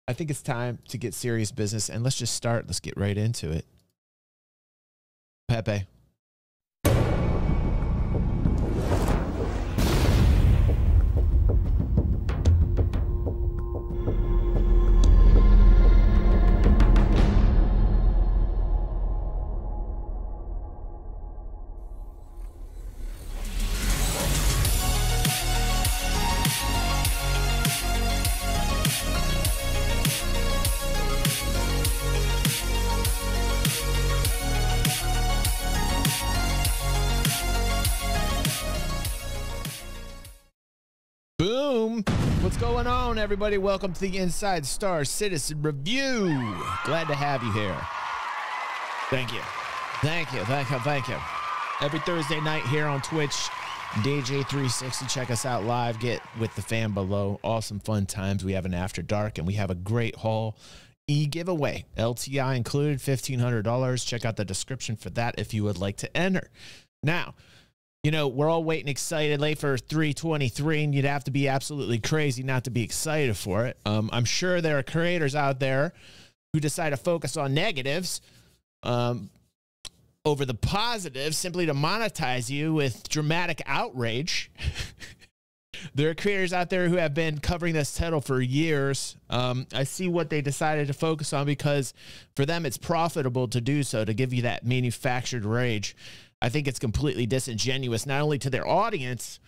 I think it's time to get serious business, and let's just start. Let's get right into it. Pepe. Boom! What's going on, everybody? Welcome to the Inside Star Citizen Review. Glad to have you here. Thank you. Thank you. Thank you. Thank you. Every Thursday night here on Twitch, DJ360. Check us out live. Get with the fam below. Awesome fun times. We have an After Dark, and we have a great haul giveaway. LTI included, $1,500. Check out the description for that if you would like to enter. Now, you know, we're all waiting excited late for 323, and you'd have to be absolutely crazy not to be excited for it. I'm sure there are creators out there who decide to focus on negatives over the positives simply to monetize you with dramatic outrage. There are creators out there who have been covering this title for years. I see what they decided to focus on because for them it's profitable to do so, to give you that manufactured rage. I think it's completely disingenuous, not only to their audience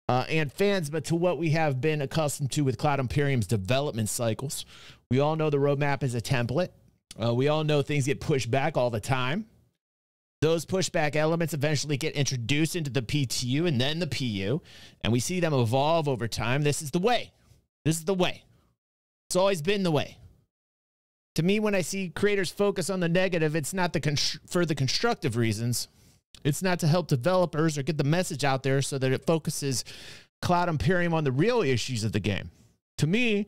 and fans, but to what we have been accustomed to with Cloud Imperium's development cycles. We all know the roadmap is a template. We all know things get pushed back all the time. Those pushback elements eventually get introduced into the PTU and then the PU, and we see them evolve over time. This is the way. This is the way. It's always been the way. To me, when I see creators focus on the negative, it's not for the constructive reasons. It's not to help developers or get the message out there so that it focuses Cloud Imperium on the real issues of the game. To me,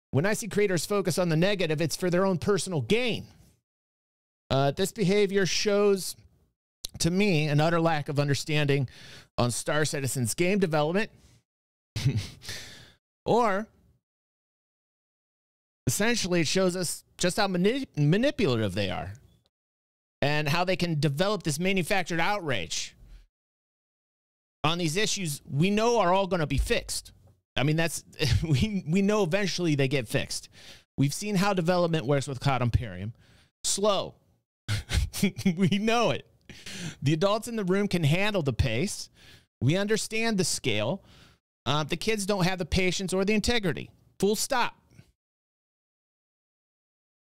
when I see creators focus on the negative, it's for their own personal gain. This behavior shows, to me, an utter lack of understanding on Star Citizen's game development. Or, essentially, it shows us just how manipulative they are. And how they can develop this manufactured outrage on these issues we know are all going to be fixed. I mean, that's we know eventually they get fixed. We've seen how development works with Cloud Imperium. Slow. We know it. The adults in the room can handle the pace. We understand the scale. The kids don't have the patience or the integrity. Full stop.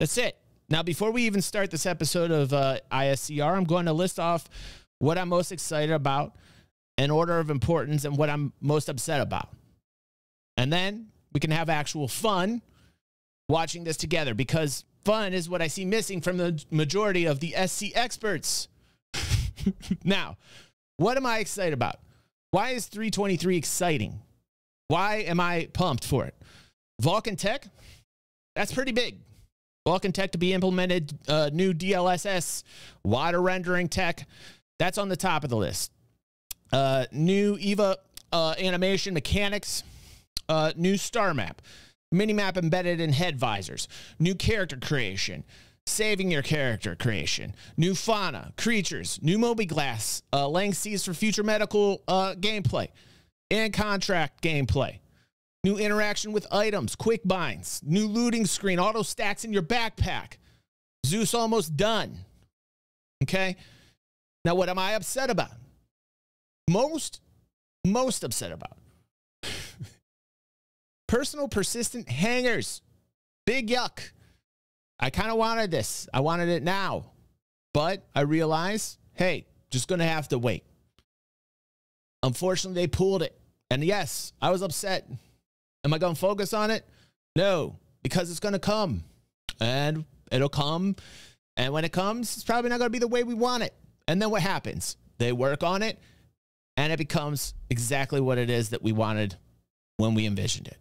That's it. Now, before we even start this episode of ISCR, I'm going to list off what I'm most excited about in order of importance and what I'm most upset about. And then we can have actual fun watching this together, because fun is what I see missing from the majority of the SC experts. Now, what am I excited about? Why is 323 exciting? Why am I pumped for it? Vulcan Tech? That's pretty big. Vulcan Tech to be implemented, new DLSS, water rendering tech. That's on the top of the list. New EVA animation mechanics, new star map, mini-map embedded in head visors, new character creation, saving your character creation, new fauna, creatures, new Mobi-Glass, laying seeds for future medical gameplay, and contract gameplay. New interaction with items, quick binds, new looting screen, auto stacks in your backpack. Zeus almost done. Okay? Now, what am I upset about? Most upset about. Personal persistent hangers. Big yuck. I kind of wanted this. I wanted it now. But I realized, hey, just going to have to wait. Unfortunately, they pulled it. And yes, I was upset. Am I going to focus on it? No, because it's going to come. And it'll come. And when it comes, it's probably not going to be the way we want it. And then what happens? They work on it, and it becomes exactly what it is that we wanted when we envisioned it.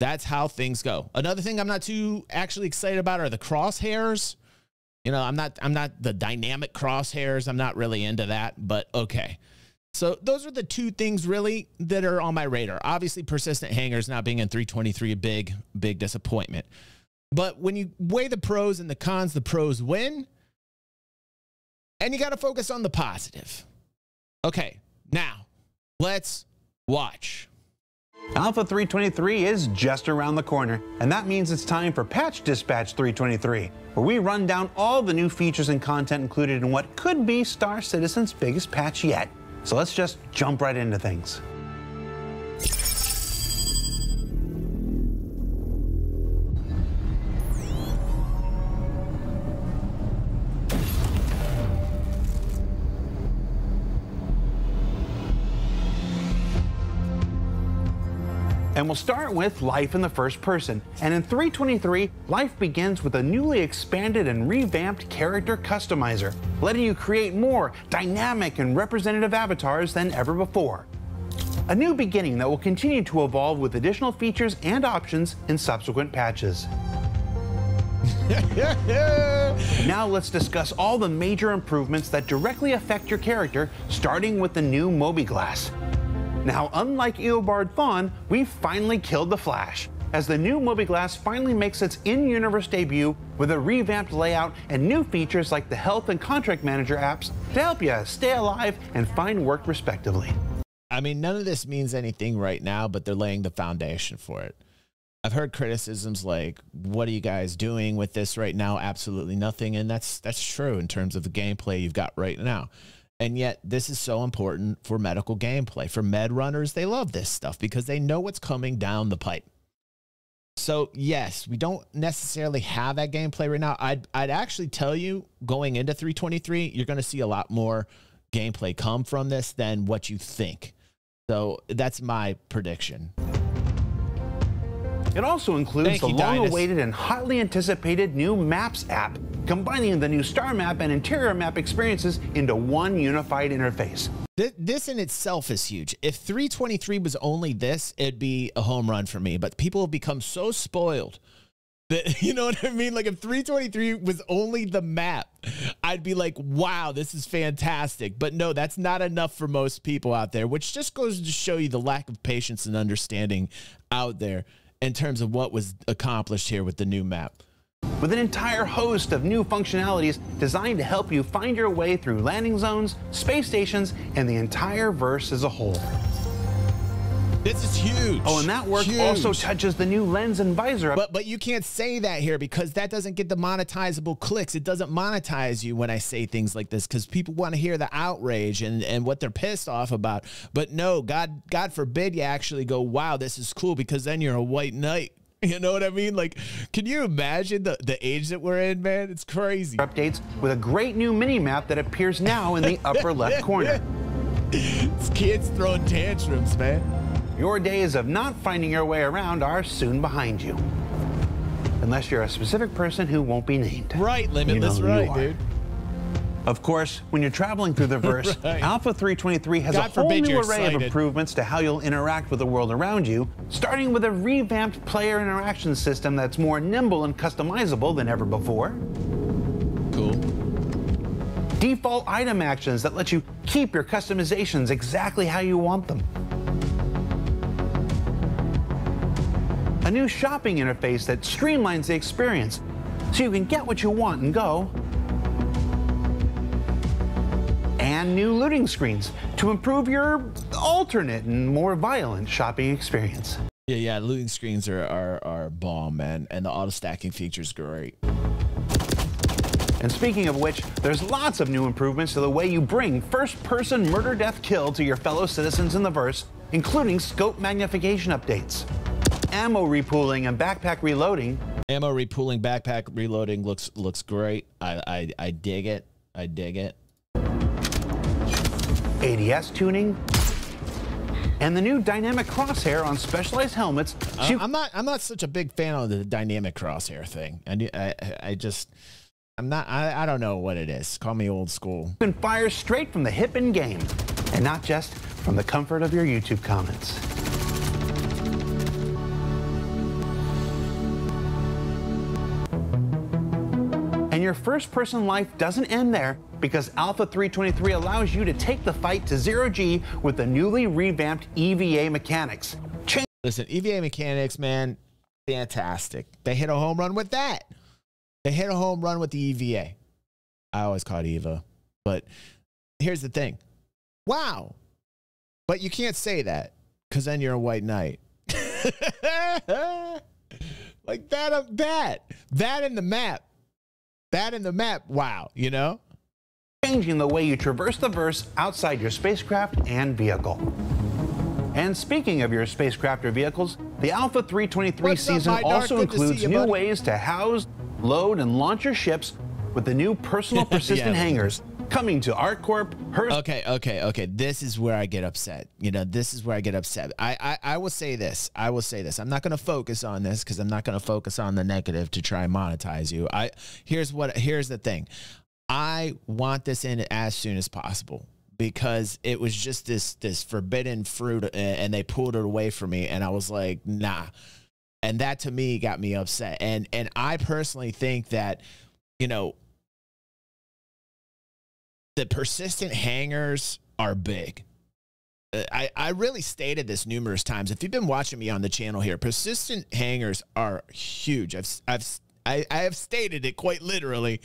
That's how things go. Another thing I'm not too actually excited about are the crosshairs. You know, I'm not the dynamic crosshairs. I'm not really into that, but okay. So those are the two things really that are on my radar. Obviously, persistent hangers not being in 323, a big disappointment. But when you weigh the pros and the cons, the pros win. And you got to focus on the positive. Okay, now let's watch. Alpha 323 is just around the corner, and that means it's time for Patch Dispatch 323, where we run down all the new features and content included in what could be Star Citizen's biggest patch yet. So let's just jump right into things. And we'll start with life in the first person. And in 323, life begins with a newly expanded and revamped character customizer, letting you create more dynamic and representative avatars than ever before. A new beginning that will continue to evolve with additional features and options in subsequent patches. Now let's discuss all the major improvements that directly affect your character, starting with the new Mobi-Glass. Now, unlike Eobard Thawne, we finally killed the Flash, as the new Mobi-Glass finally makes its in-universe debut with a revamped layout and new features like the Health and Contract Manager apps to help you stay alive and find work respectively. I mean, none of this means anything right now, but they're laying the foundation for it. I've heard criticisms like, what are you guys doing with this right now? Absolutely nothing. And that's true in terms of the gameplay you've got right now. And yet this is so important for medical gameplay. For med runners, they love this stuff because they know what's coming down the pipe. So yes, we don't necessarily have that gameplay right now. I'd actually tell you, going into 323, you're going to see a lot more gameplay come from this than what you think. So that's my prediction. It also includes the long-awaited and hotly anticipated new Maps app, combining the new star map and interior map experiences into one unified interface. This in itself is huge. If 323 was only this, it'd be a home run for me. But people have become so spoiled that, you know what I mean? Like if 323 was only the map, I'd be like, wow, this is fantastic. But no, that's not enough for most people out there, which just goes to show you the lack of patience and understanding out there in terms of what was accomplished here with the new map. With an entire host of new functionalities designed to help you find your way through landing zones, space stations, and the entire verse as a whole. This is huge. Oh, and that work also touches the new lens and visor. But you can't say that here because that doesn't get the monetizable clicks. It doesn't monetize you when I say things like this because people want to hear the outrage and what they're pissed off about. But no, God forbid you actually go, wow, this is cool, because then you're a white knight. You know what I mean? Like, can you imagine the age that we're in, man? It's crazy. Updates with a great new mini map that appears now in the upper left corner. It's kids throwing tantrums, man. Your days of not finding your way around are soon behind you. Unless you're a specific person who won't be named. Right, Limitless, right, dude. Of course, when you're traveling through the verse, right. Alpha 323 has a whole new array of improvements to how you'll interact with the world around you, starting with a revamped player interaction system that's more nimble and customizable than ever before. Cool. Default item actions that let you keep your customizations exactly how you want them. A new shopping interface that streamlines the experience so you can get what you want and go. And new looting screens to improve your alternate and more violent shopping experience. Yeah, looting screens are bomb, man, and the auto stacking feature is great. And speaking of which, there's lots of new improvements to the way you bring first-person murder, death, kill to your fellow citizens in the verse, including scope magnification updates. Ammo repooling and backpack reloading. Ammo repooling, backpack reloading looks great. I dig it. I dig it. ADS tuning. And the new dynamic crosshair on specialized helmets. I'm not such a big fan of the dynamic crosshair thing. I don't know what it is. Call me old school. You can fire straight from the hip in game, and not just from the comfort of your YouTube comments. And your first-person life doesn't end there, because Alpha 323 allows you to take the fight to 0G with the newly revamped EVA mechanics. Listen, EVA mechanics, man, Fantastic. They hit a home run with that. They hit a home run with the EVA. I always call it EVA. But here's the thing. Wow. But you can't say that because then you're a white knight. Like that in the map. That in the map. Wow. You know? Changing the way you traverse the verse outside your spacecraft and vehicle. And speaking of your spacecraft or vehicles, the Alpha 323 season also includes new ways to house, load, and launch your ships with the new personal persistent hangars coming to ArcCorp. Okay. This is where I get upset. You know, this is where I get upset. I will say this. I'm not going to focus on this because I'm not going to focus on the negative to try and monetize you. Here's the thing. I want this in as soon as possible, because it was just this forbidden fruit and they pulled it away from me. And I was like, nah. And that to me got me upset. And I personally think that, you know, the persistent hangers are big. I really stated this numerous times. If you've been watching me on the channel here, persistent hangers are huge. I have stated it quite literally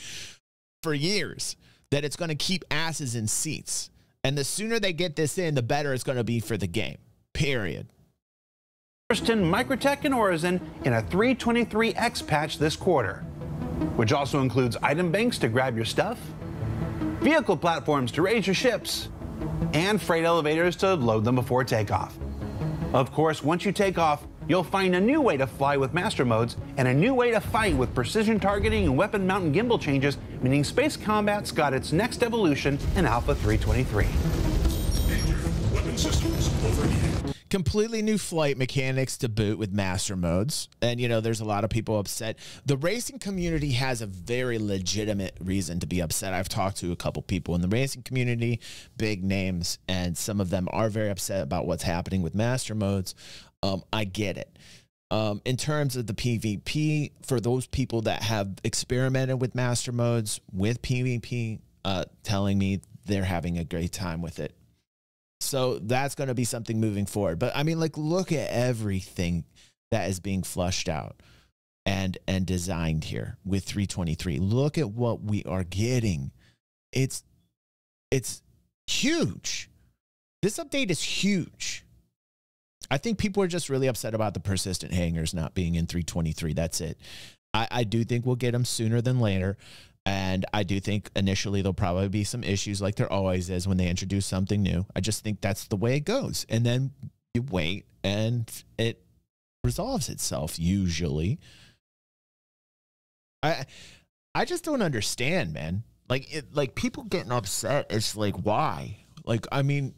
for years that it's going to keep asses in seats. And the sooner they get this in, the better it's going to be for the game, period. First in Microtech and Origin in a 323X patch this quarter, which also includes item banks to grab your stuff, vehicle platforms to raise your ships, and freight elevators to load them before takeoff. Of course, once you take off, you'll find a new way to fly with master modes and a new way to fight with precision targeting and weapon mount and gimbal changes, meaning space combat's got its next evolution in Alpha 323. Weapon systems overhead. Completely new flight mechanics to boot with master modes. And, you know, there's a lot of people upset. The racing community has a very legitimate reason to be upset. I've talked to a couple people in the racing community, big names, and some of them are very upset about what's happening with master modes. I get it. In terms of the PvP, for those people that have experimented with master modes with PvP, telling me they're having a great time with it. So that's going to be something moving forward. But I mean, like, look at everything that is being flushed out and designed here with 323. Look at what we are getting. It's huge. This update is huge. I think people are just really upset about the persistent hangers not being in 323. That's it. I do think we'll get them sooner than later. And I do think initially there'll probably be some issues like there always is when they introduce something new. I just think that's the way it goes. And then you wait and it resolves itself usually. I just don't understand, man. Like people getting upset. It's like, why? Like, I mean,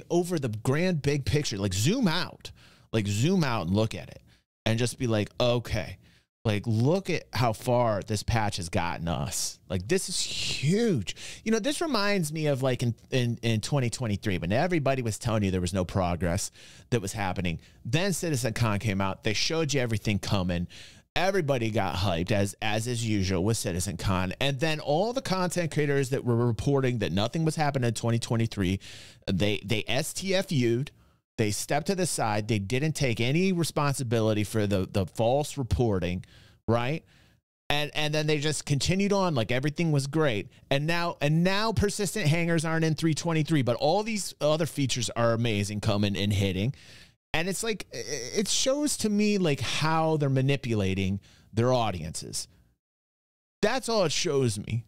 over the grand big picture, like zoom out and look at it and just be like, okay, like, look at how far this patch has gotten us. Like, this is huge. You know, this reminds me of like in 2023 when everybody was telling you there was no progress that was happening. Then CitizenCon came out. They showed you everything coming. Everybody got hyped as is usual with CitizenCon. And then all the content creators that were reporting that nothing was happening in 2023, they STFU'd. They stepped to the side. They didn't take any responsibility for the false reporting, right? And then they just continued on like everything was great. And now persistent hangers aren't in 323, but all these other features are amazing coming and hitting. And it's like, it shows to me like how they're manipulating their audiences. That's all it shows me.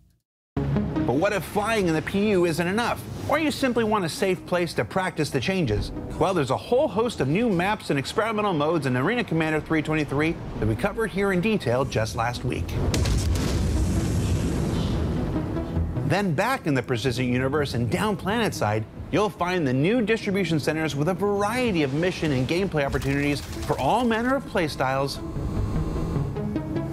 But what if flying in the PU isn't enough? Or you simply want a safe place to practice the changes? Well, there's a whole host of new maps and experimental modes in Arena Commander 323 that we covered here in detail just last week. Then back in the Persistent Universe and down planet side, you'll find the new distribution centers with a variety of mission and gameplay opportunities for all manner of playstyles,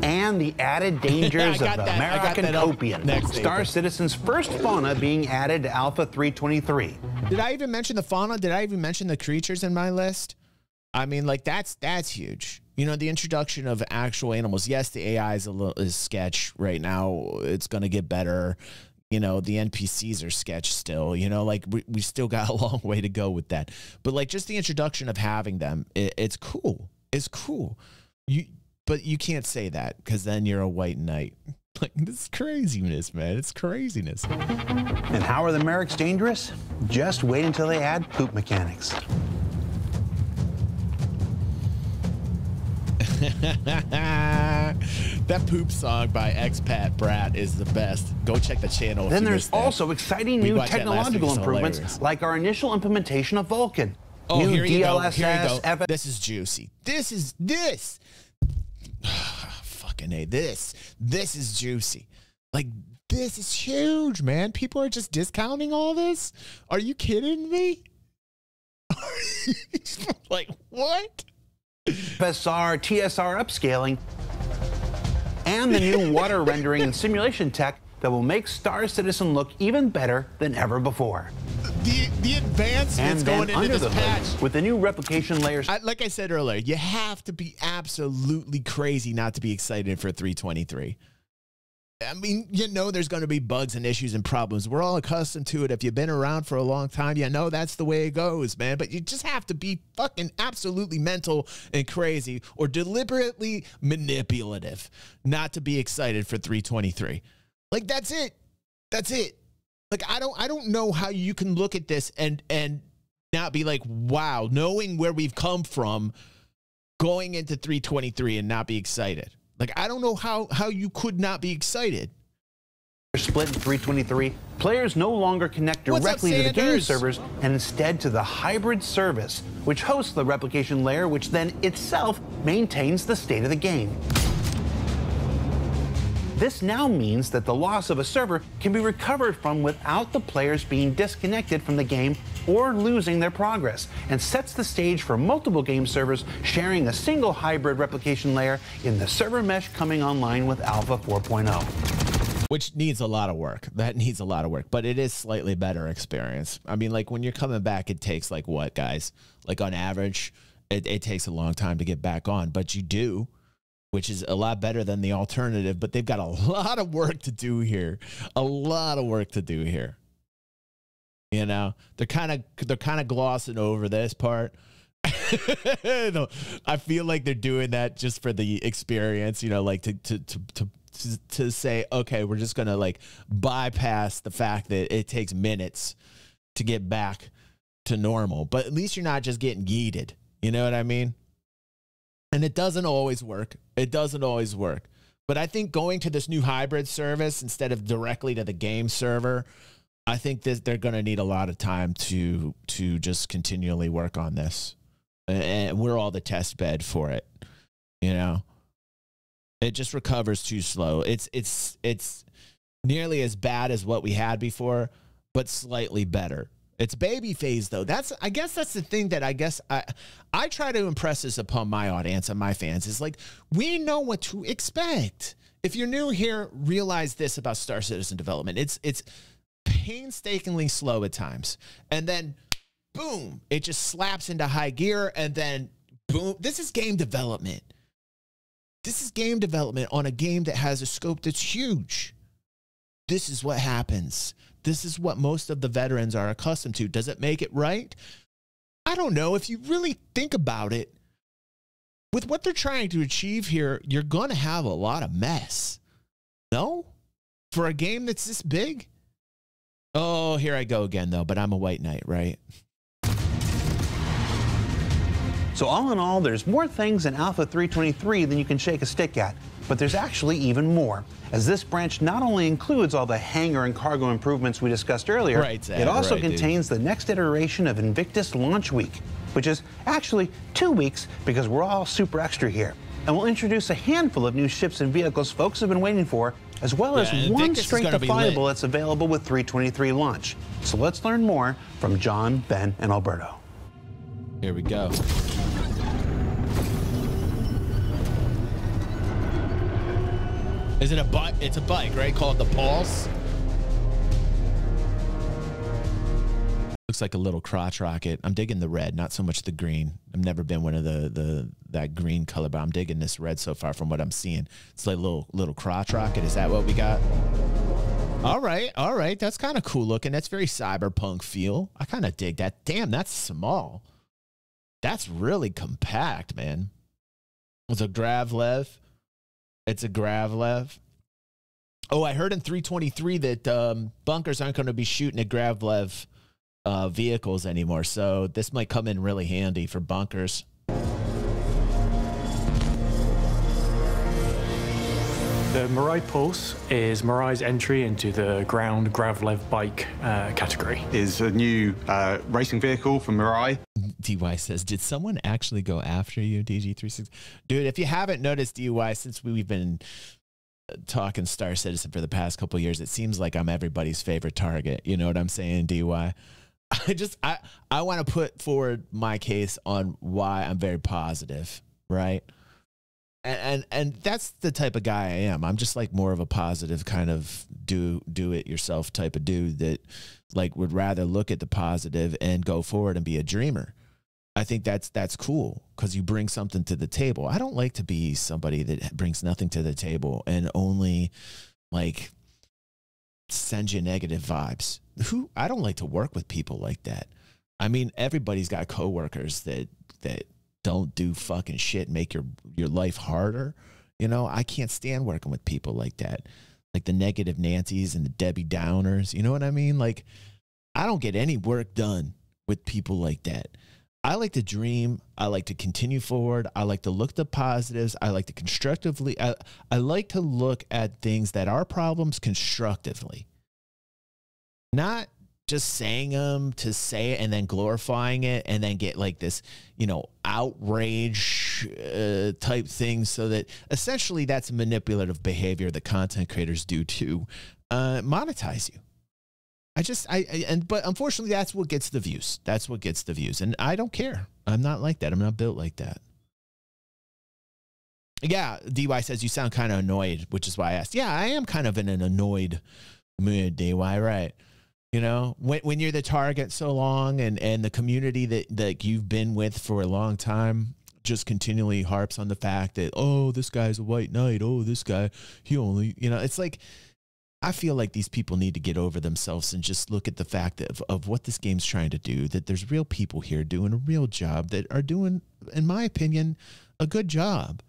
and the added dangers of the American Copian, Star Citizen's first fauna being added to Alpha 323. Did I even mention the fauna? Did I even mention the creatures in my list? I mean, like, that's huge. You know, the introduction of actual animals. Yes, the AI is sketch right now. It's going to get better. You know, the NPCs are sketch still. You know, like, we still got a long way to go with that. But, like, just the introduction of having them, it's cool. It's cool. But you can't say that because then you're a white knight. Like, this is craziness, man. It's craziness. And how are the Merrics dangerous? Just wait until they add poop mechanics. That poop song by Expat Brat is the best. Go check the channel. Then there's also exciting new technological improvements, like our initial implementation of Vulkan. Oh, new here you DLSS, go. Here you go. This is juicy. This. Fucking A. This is juicy. Like, this is huge, man. People are just discounting all this. Are you kidding me? Like, what? FSR, TSR upscaling, and the new water rendering and simulation tech that will make Star Citizen look even better than ever before. The advancements going into this patch with the new replication layers. Like I said earlier, you have to be absolutely crazy not to be excited for 323. I mean, you know there's going to be bugs and issues and problems. We're all accustomed to it. If you've been around for a long time, you know that's the way it goes, man. But you just have to be fucking absolutely mental and crazy or deliberately manipulative not to be excited for 323. Like, that's it. That's it. Like, I don't know how you can look at this and not be like, wow, knowing where we've come from going into 323 and not be excited. Like, I don't know how you could not be excited. Split in 323, players no longer connect directly to the game servers and instead to the hybrid service, which hosts the replication layer, which then itself maintains the state of the game. This now means that the loss of a server can be recovered from without the players being disconnected from the game or losing their progress, and sets the stage for multiple game servers sharing a single hybrid replication layer in the server mesh coming online with Alpha 4.0. Which needs a lot of work. That needs a lot of work, but it is slightly better experience. I mean, like, when you're coming back, it takes, like, what, guys? Like, on average, it takes a long time to get back on, but you do, which is a lot better than the alternative, but they've got a lot of work to do here. A lot of work to do here. You know, they're kind of glossing over this part. I feel like they're doing that just for the experience, you know, like to say, okay, we're just going to, like, bypass the fact that it takes minutes to get back to normal, but at least you're not just getting yeeted. You know what I mean? And it doesn't always work. It doesn't always work. But I think going to this new hybrid service instead of directly to the game server, I think that they're going to need a lot of time to just continually work on this. And we're all the test bed for it. You know, it just recovers too slow. It's nearly as bad as what we had before, but slightly better. It's baby phase, though. I guess that's the thing that I try to impress this upon my audience and my fans is, like, we know what to expect. If you're new here, realize this about Star Citizen development. It's painstakingly slow at times. And then, boom, it just slaps into high gear. And then, boom, this is game development. This is game development on a game that has a scope that's huge. This is what happens. This is what most of the veterans are accustomed to. Does it make it right? I don't know. If you really think about it, with what they're trying to achieve here, you're going to have a lot of mess. No? For a game that's this big? Oh, here I go again, though, but I'm a white knight, right? So all in all, there's more things in Alpha 323 than you can shake a stick at, but there's actually even more, as this branch not only includes all the hangar and cargo improvements we discussed earlier, it also contains the next iteration of Invictus Launch Week, which is actually 2 weeks because we're all super extra here. And we'll introduce a handful of new ships and vehicles folks have been waiting for, as well as one straight defiable that's available with 323 launch. So let's learn more from John, Ben, and Alberto. Here we go. Is it a bike? It's a bike, right? Called the Pulse. Looks like a little crotch rocket. I'm digging the red, not so much the green. I've never been one of that green color, but I'm digging this red so far from what I'm seeing. It's like a little crotch rocket. Is that what we got? All right. That's kind of cool looking. That's very cyberpunk feel. I kind of dig that. Damn, that's small. That's really compact, man. It's a Gravlev. It's a Gravlev. Oh, I heard in 323 that bunkers aren't going to be shooting at Gravlev vehicles anymore. So this might come in really handy for bunkers. The Murai Pulse is Murai's entry into the ground Gravlev bike category. Is a new racing vehicle from Murai. DY says, did someone actually go after you, DG36? Dude, if you haven't noticed, DY, since we've been talking Star Citizen for the past couple of years, it seems like I'm everybody's favorite target. You know what I'm saying, DY? I want to put forward my case on why I'm very positive, right? And that's the type of guy I am. I'm just like more of a positive kind of do it yourself type of dude that like would rather look at the positive and go forward and be a dreamer. I think that's cool because you bring something to the table. I don't like to be somebody that brings nothing to the table and only like sends you negative vibes. I don't like to work with people like that. I mean, everybody's got coworkers that don't do fucking shit and make your life harder. You know, I can't stand working with people like that. Like the negative Nancys and the Debbie Downers. You know what I mean? Like, I don't get any work done with people like that. I like to dream. I like to continue forward. I like to look at the positives. I like to constructively. I like to look at things that are problems constructively. Not just saying them to say it and then glorifying it and then get like this, you know, outrage type thing, so that essentially that's manipulative behavior that content creators do to monetize you. But unfortunately that's what gets the views. That's what gets the views. And I don't care. I'm not like that. I'm not built like that. Yeah, DY says you sound kind of annoyed, which is why I asked. Yeah, I am kind of in an annoyed mood, DY, right? You know, when you're the target so long and the community that you've been with for a long time just continually harps on the fact that, oh, this guy's a white knight. Oh, this guy, he only, you know, it's like, I feel like these people need to get over themselves and just look at the fact of what this game's trying to do, that there's real people here doing a real job that are doing, in my opinion, a good job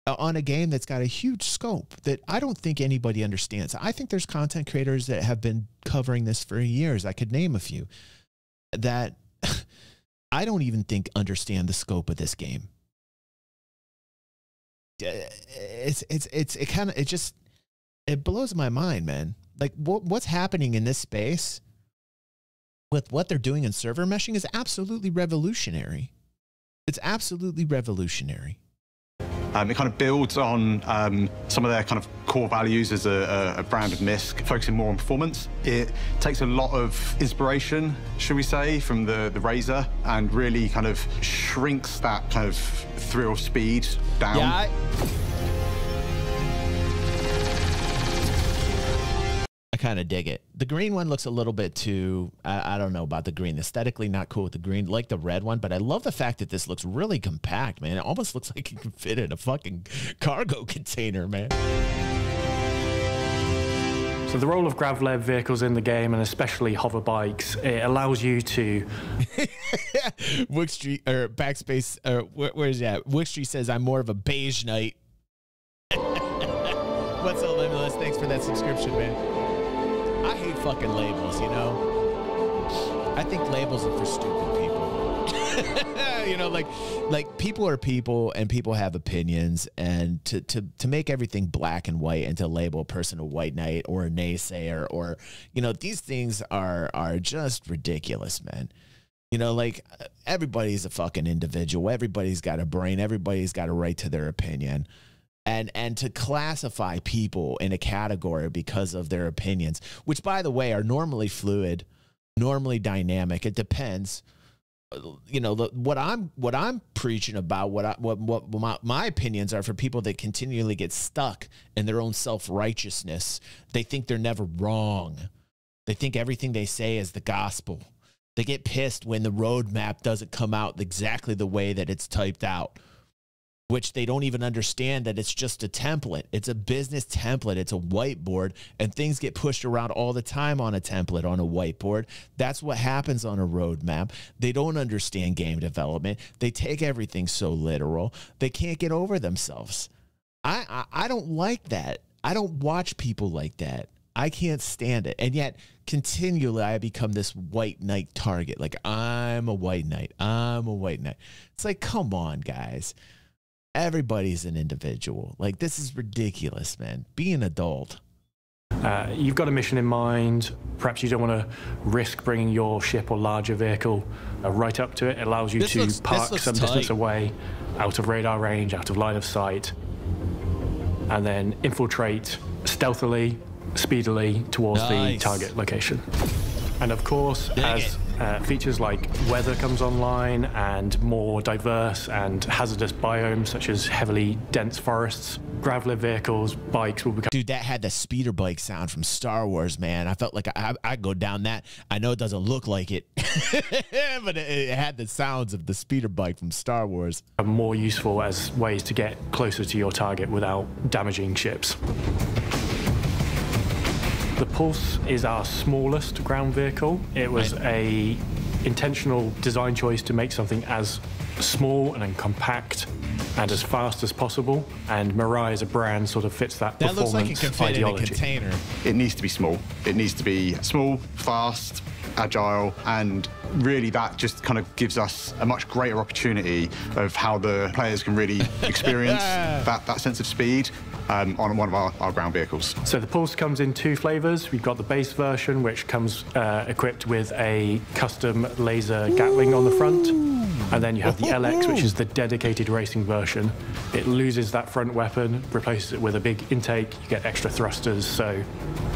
on a game that's got a huge scope that I don't think anybody understands. I think there's content creators that have been covering this for years. I could name a few that I don't even think understand the scope of this game. It blows my mind, man. Like what's happening in this space with what they're doing in server meshing is absolutely revolutionary. It's absolutely revolutionary. It kind of builds on some of their kind of core values as a brand of MISC, focusing more on performance. It takes a lot of inspiration, should we say, from the Razor, and really kind of shrinks that kind of thrill speed down. Yeah, I kind of dig it. The green one looks a little bit too, I don't know about the green. Aesthetically not cool with the green, like the red one, but I love the fact that this looks really compact, man. It almost looks like it can fit in a fucking cargo container, man. So the role of Gravlev vehicles in the game, and especially hover bikes, it allows you to... Wick Street, or Backspace, or where's that? Wick Street says, I'm more of a beige knight. What's up, Limitless? Thanks for that subscription, man. I hate fucking labels, you know? I think labels are for stupid people. You know, like people are people and people have opinions, and to make everything black and white and to label a person a white knight or a naysayer or, you know, these things are just ridiculous, man. You know, like everybody's a fucking individual. Everybody's got a brain. Everybody's got a right to their opinion. And to classify people in a category because of their opinions, which, by the way, are normally fluid, normally dynamic. It depends. You know, what I'm preaching about, what my opinions are for people that continually get stuck in their own self-righteousness. They think they're never wrong. They think everything they say is the gospel. They get pissed when the roadmap doesn't come out exactly the way that it's typed out, which they don't even understand that it's just a template. It's a business template. It's a whiteboard, and things get pushed around all the time on a template, on a whiteboard. That's what happens on a roadmap. They don't understand game development. They take everything so literal. They can't get over themselves. I don't like that. I don't watch people like that. I can't stand it. And yet continually I become this white knight target. Like, I'm a white knight. I'm a white knight. It's like, come on, guys. Everybody's an individual. Like, this is ridiculous, man. Be an adult. You've got a mission in mind. Perhaps you don't want to risk bringing your ship or larger vehicle right up to it. It allows you to park some distance away, out of radar range, out of line of sight, and then infiltrate stealthily, speedily towards the target location. And of course, as features like weather comes online and more diverse and hazardous biomes such as heavily dense forests, graveler vehicles, bikes will become... Dude, that had the speeder bike sound from Star Wars, man. I felt like I'd go down that. I know it doesn't look like it, but it had the sounds of the speeder bike from Star Wars. More useful as ways to get closer to your target without damaging ships. The Pulse is our smallest ground vehicle. It was a intentional design choice to make something as small and compact and as fast as possible. And Murai as a brand sort of fits that performance looks like it can fit ideology. in a container. It needs to be small. It needs to be small, fast, agile, and really that just kind of gives us a much greater opportunity of how the players can really experience that sense of speed on one of our ground vehicles. So the Pulse comes in two flavors. We've got the base version, which comes equipped with a custom laser Gatling on the front. And then you have the LX, which is the dedicated racing version. It loses that front weapon, replaces it with a big intake. You get extra thrusters. So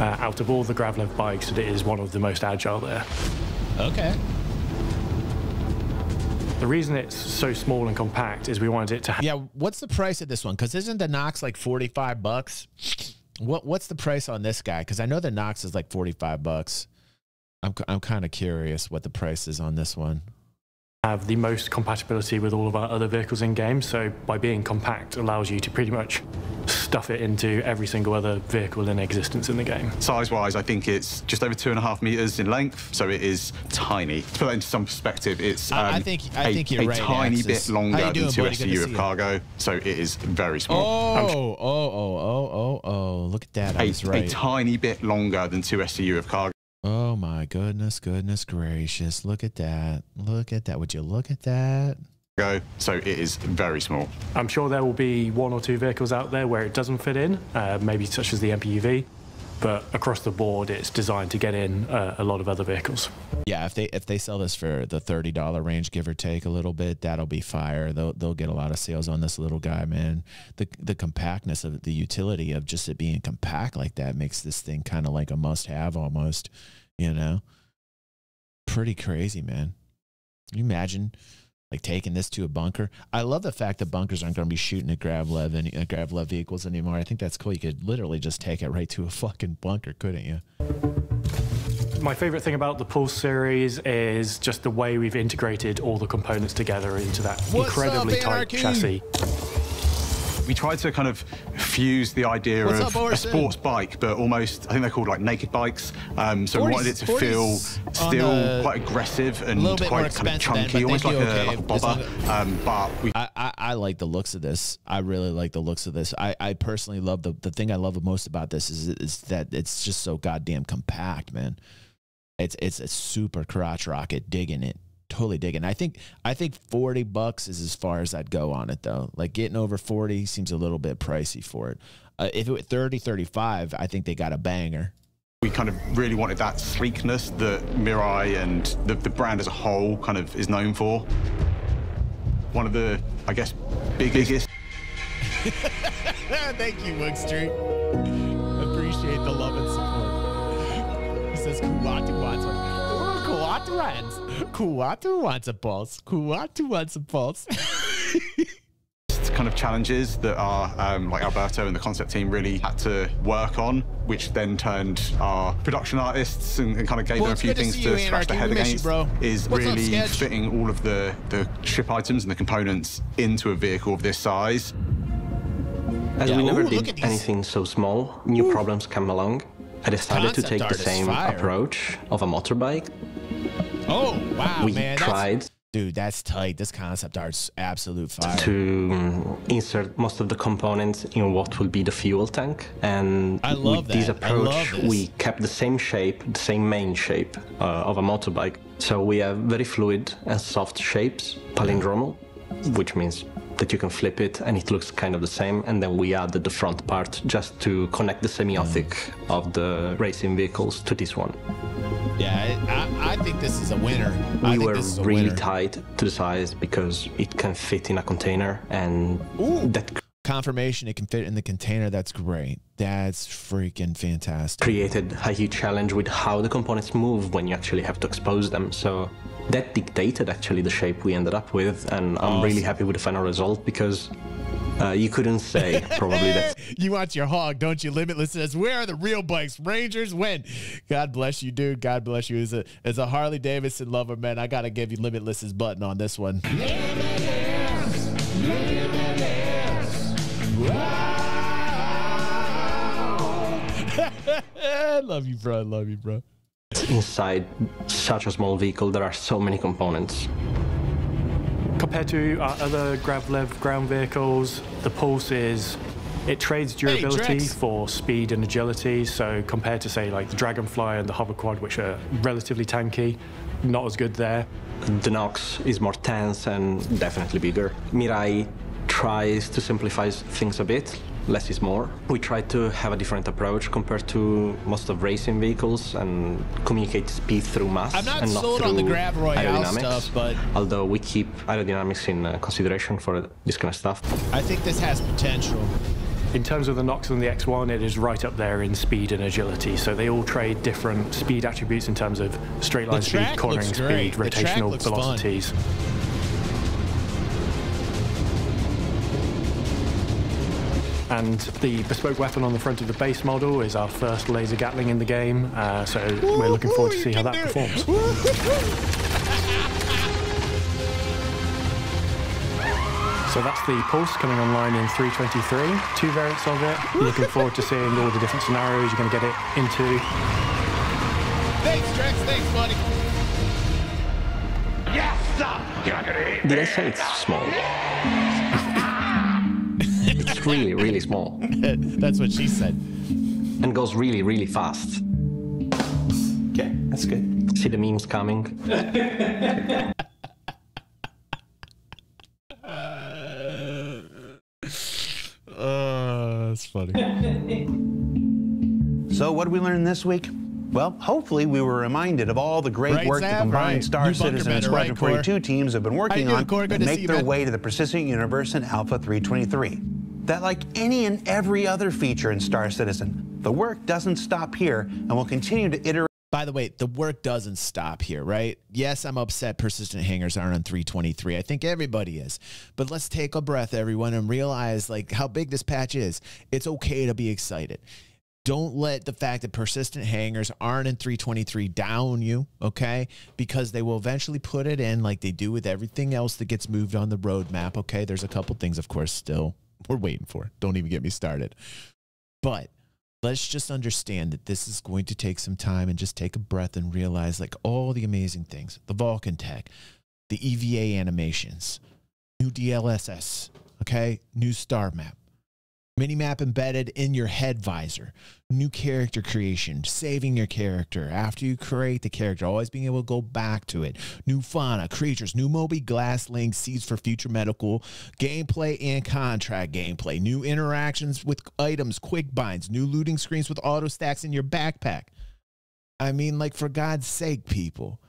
out of all the Gravlev bikes, it is one of the most agile there. Okay. The reason it's so small and compact is we wanted it to... Yeah, what's the price of this one? Because isn't the Nox like 45 bucks? What's the price on this guy? Because I know the Nox is like 45 bucks. I'm kind of curious what the price is on this one. Have the most compatibility with all of our other vehicles in game, so by being compact allows you to pretty much stuff it into every single other vehicle in existence in the game. Size-wise, I think it's just over 2.5 meters in length, so it is tiny. To put that into some perspective, it's I think you're right, a tiny bit longer than 2 SCU of cargo, so it is very small. Oh, look at that. I was right. A tiny bit longer than 2 SCU of cargo. Oh my goodness gracious. Look at that. Look at that. Would you look at that? So it is very small. I'm sure there will be 1 or 2 vehicles out there where it doesn't fit in, maybe such as the MPUV, but across the board it's designed to get in a lot of other vehicles. Yeah, if they sell this for the $30 range, give or take a little bit, that'll be fire. They'll get a lot of sales on this little guy, man. The compactness of the utility of just it being compact like that makes this thing kind of like a must-have almost, you know? Pretty crazy, man. Can you imagine like taking this to a bunker? I love the fact that bunkers aren't going to be shooting at Gravlev vehicles anymore. I think that's cool. You could literally just take it right to a fucking bunker, couldn't you? My favorite thing about the Pulse series is just the way we've integrated all the components together into that incredibly tight chassis. We tried to kind of fuse the idea of a sports bike, but almost, I think they're called like naked bikes. So we wanted it to feel still quite aggressive and quite kind of chunky, almost like a bobber. I like the looks of this. I really like the looks of this. I personally love the thing I love the most about this is that it's just so goddamn compact, man. It's a super crotch rocket, digging it. Totally digging. I think $40 is as far as I'd go on it though. Like getting over 40 seems a little bit pricey for it. If it were 30, 35, I think they got a banger. We kind of really wanted that sleekness that Murai and the brand as a whole kind of is known for. One of the, I guess, biggest. Thank you, Wook Street. Appreciate the love and support. He says Kuwatu wants one. Kuwatu wants a pulse. Kuwatu wants a pulse. Kind of challenges that our like Alberto and the concept team really had to work on, which then turned our production artists and kind of gave them a few things to scratch their head against, is really fitting all of the ship items and the components into a vehicle of this size. As we never did anything so small, new problems come along. I decided to take the same approach of a motorbike. Oh, wow, we tried Dude, that's tight. This concept art's absolute fire. To insert most of the components in what will be the fuel tank. And with this approach, we kept the same shape, the same main shape of a motorbike. So we have very fluid and soft shapes, palindromal, which means that you can flip it and it looks kind of the same. And then we added the front part just to connect the semiotic of the racing vehicles to this one. Yeah, I think this is a winner. We were really tight to the size because it can fit in a container, and that confirmation it can fit in the container. That's great. That's freaking fantastic. Created a huge challenge with how the components move when you actually have to expose them. So that dictated actually the shape we ended up with, and I'm really happy with the final result because you couldn't say probably that. You want your hog, don't you? Limitless says, where are the real bikes? Rangers when? God bless you, dude. God bless you. As a Harley Davidson lover, man, I got to give you Limitless's button on this one. I love you, bro. I love you, bro. Inside such a small vehicle, there are so many components. Compared to our other Gravlev ground vehicles, the Pulse it trades durability for speed and agility. So compared to, say, like the Dragonfly and the Hoverquad, which are relatively tanky, not as good there. The Nox is more tense and definitely bigger. Murai tries to simplify things a bit. Less is more. We try to have a different approach compared to most of racing vehicles and communicate speed through mass. I'm not and not sold through on the Grav Royale stuff, but although we keep aerodynamics in consideration for this kind of stuff. I think this has potential. In terms of the Nox and the X1, it is right up there in speed and agility. So they all trade different speed attributes in terms of straight line speed, cornering speed, rotational velocities. And the bespoke weapon on the front of the base model is our first laser Gatling in the game, so we're looking forward to see how that performs. So that's the Pulse coming online in 323, 2 variants of it. Looking forward to seeing all the different scenarios you're going to get it into. Thanks, Drex. Thanks, buddy. Yes! Did I say it's small? It's really, really small. That's what she said. And goes really, really fast. Okay, that's good. See the memes coming. That's funny. So what did we learn this week? Well, hopefully we were reminded of all the great work the combined Star Citizen and Squadron 42 teams have been working on to make their way to the persistent universe in Alpha 323. That, like any and every other feature in Star Citizen, the work doesn't stop here and will continue to iterate. By the way, the work doesn't stop here, right? Yes, I'm upset persistent hangers aren't on 323. I think everybody is. But let's take a breath, everyone, and realize like how big this patch is. It's okay to be excited. Don't let the fact that persistent hangers aren't in 323 down you, okay? Because they will eventually put it in like they do with everything else that gets moved on the roadmap, okay? There's a couple things, of course, still we're waiting for. Don't even get me started. But let's just understand that this is going to take some time and just take a breath and realize like all the amazing things. The Vulcan tech, the EVA animations, new DLSS, okay? New star map. Minimap embedded in your head visor, new character creation, saving your character after you create the character, always being able to go back to it, new fauna, creatures, new Moby glass link seeds for future medical, gameplay and contract gameplay, new interactions with items, quick binds, new looting screens with auto stacks in your backpack. I mean, like, for God's sake, people.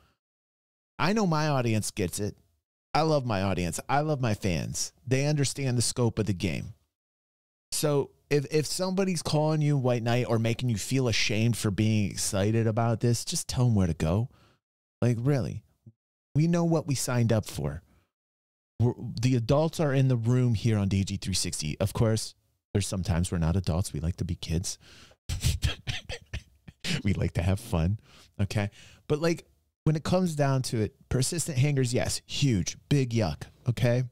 I know my audience gets it. I love my audience. I love my fans. They understand the scope of the game. So if somebody's calling you White Knight or making you feel ashamed for being excited about this, just tell them where to go. Like, really, we know what we signed up for. The adults are in the room here on DG360. Of course, there's sometimes we're not adults. We like to be kids. We like to have fun. Okay. But like when it comes down to it, persistent hangers, yes, huge, big yuck. Okay.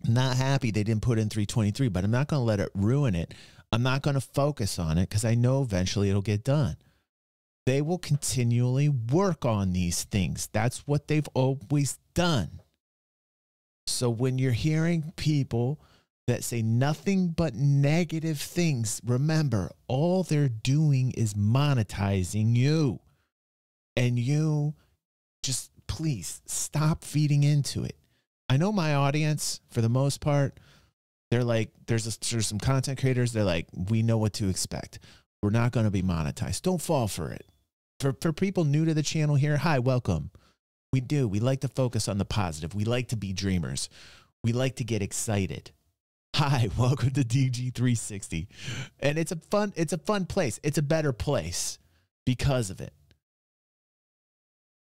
Not happy they didn't put in 323, but I'm not going to let it ruin it. I'm not going to focus on it because I know eventually it'll get done. They will continually work on these things. That's what they've always done. So when you're hearing people that say nothing but negative things, remember, all they're doing is monetizing you. And you just, please, stop feeding into it. I know my audience, for the most part, they're like, there's some content creators, they're like, we know what to expect. We're not going to be monetized. Don't fall for it. For people new to the channel here, hi, welcome. We like to focus on the positive. We like to be dreamers. We like to get excited. Hi, welcome to DG360. And it's a fun place. It's a better place because of it.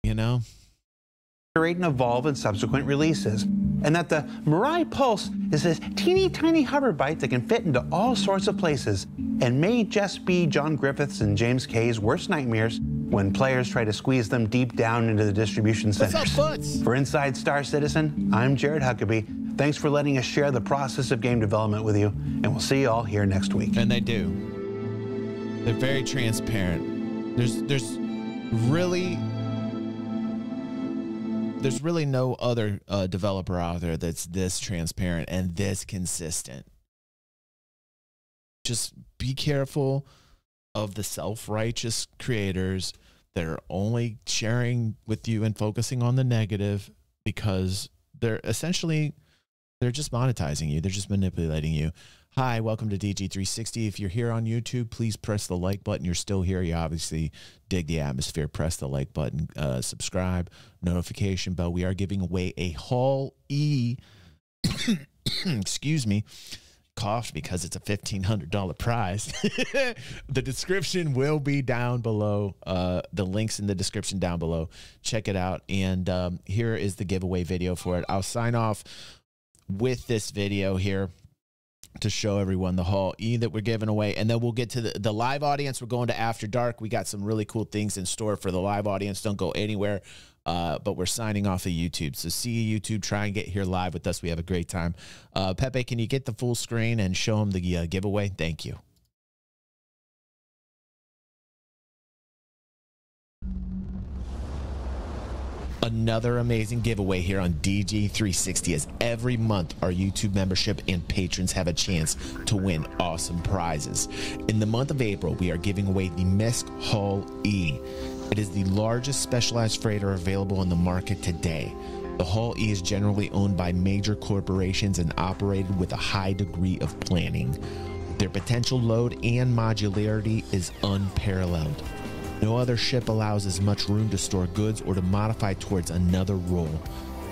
You know? And evolve in subsequent releases, and that the Murai Pulse is this teeny tiny hover bite that can fit into all sorts of places and may just be John Griffith's and James Kay's worst nightmares when players try to squeeze them deep down into the distribution centers. For Inside Star Citizen, I'm Jared Huckabee. Thanks for letting us share the process of game development with you, and we'll see you all here next week. And they do. They're very transparent. There's really no other developer out there that's this transparent and this consistent. Just be careful of the self-righteous creators that are only sharing with you and focusing on the negative, because they're just monetizing you. They're just manipulating you. Hi, welcome to DG360. If you're here on YouTube, please press the like button. You're still here. You obviously dig the atmosphere. Press the like button, subscribe, notification bell. We are giving away a Hall E. Excuse me. Coughed because it's a $1,500 prize. The description will be down below. The link's in the description down below. Check it out. And here is the giveaway video for it. I'll sign off with this video here to show everyone the Hall E that we're giving away. And then we'll get to the live audience. We're going to After Dark. We got some really cool things in store for the live audience. Don't go anywhere. But we're signing off of YouTube. So see you, YouTube. Try and get here live with us. We have a great time. Pepe, can you get the full screen and show them the giveaway? Thank you. Another amazing giveaway here on DG360, as every month our YouTube membership and patrons have a chance to win awesome prizes. In the month of April, we are giving away the MISC Hall E. It is the largest specialized freighter available on the market today. The Hall E is generally owned by major corporations and operated with a high degree of planning. Their potential load and modularity is unparalleled. No other ship allows as much room to store goods or to modify towards another role.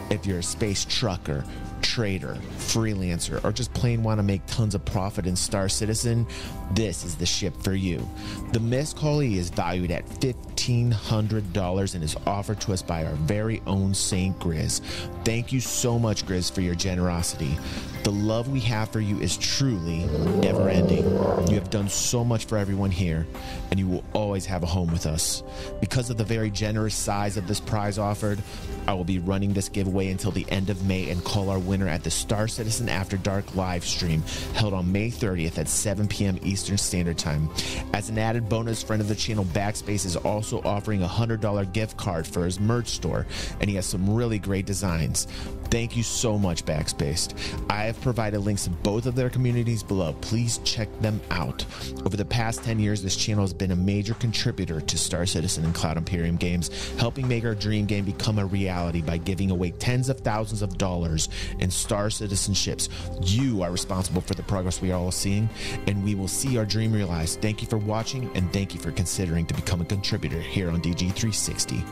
If you're a space trucker, trader, freelancer, or just plain want to make tons of profit in Star Citizen, this is the ship for you. The MISC Hall E is valued at $1,500 and is offered to us by our very own Saint Grizz. Thank you so much, Grizz, for your generosity. The love we have for you is truly never-ending. You have done so much for everyone here, and you will always have a home with us. Because of the very generous size of this prize offered, I will be running this giveaway until the end of May and call our winner at the Star Citizen After Dark live stream held on May 30th at 7 p.m. Eastern Standard Time. As an added bonus, friend of the channel Backspace is also offering a $100 gift card for his merch store, and he has some really great designs. Thank you so much, Backspace. I have provided links to both of their communities below. Please check them out. Over the past 10 years, this channel has been a major contributor to Star Citizen and Cloud Imperium games, helping make our dream game become a reality by giving away tens of thousands of dollars in Star Citizen ships. You are responsible for the progress we are all seeing, and we will see our dream realized. Thank you for watching, and thank you for considering to become a contributor here on DG360.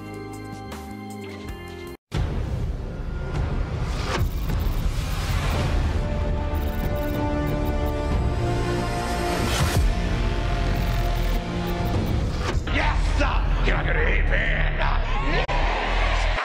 You're not gonna eat me!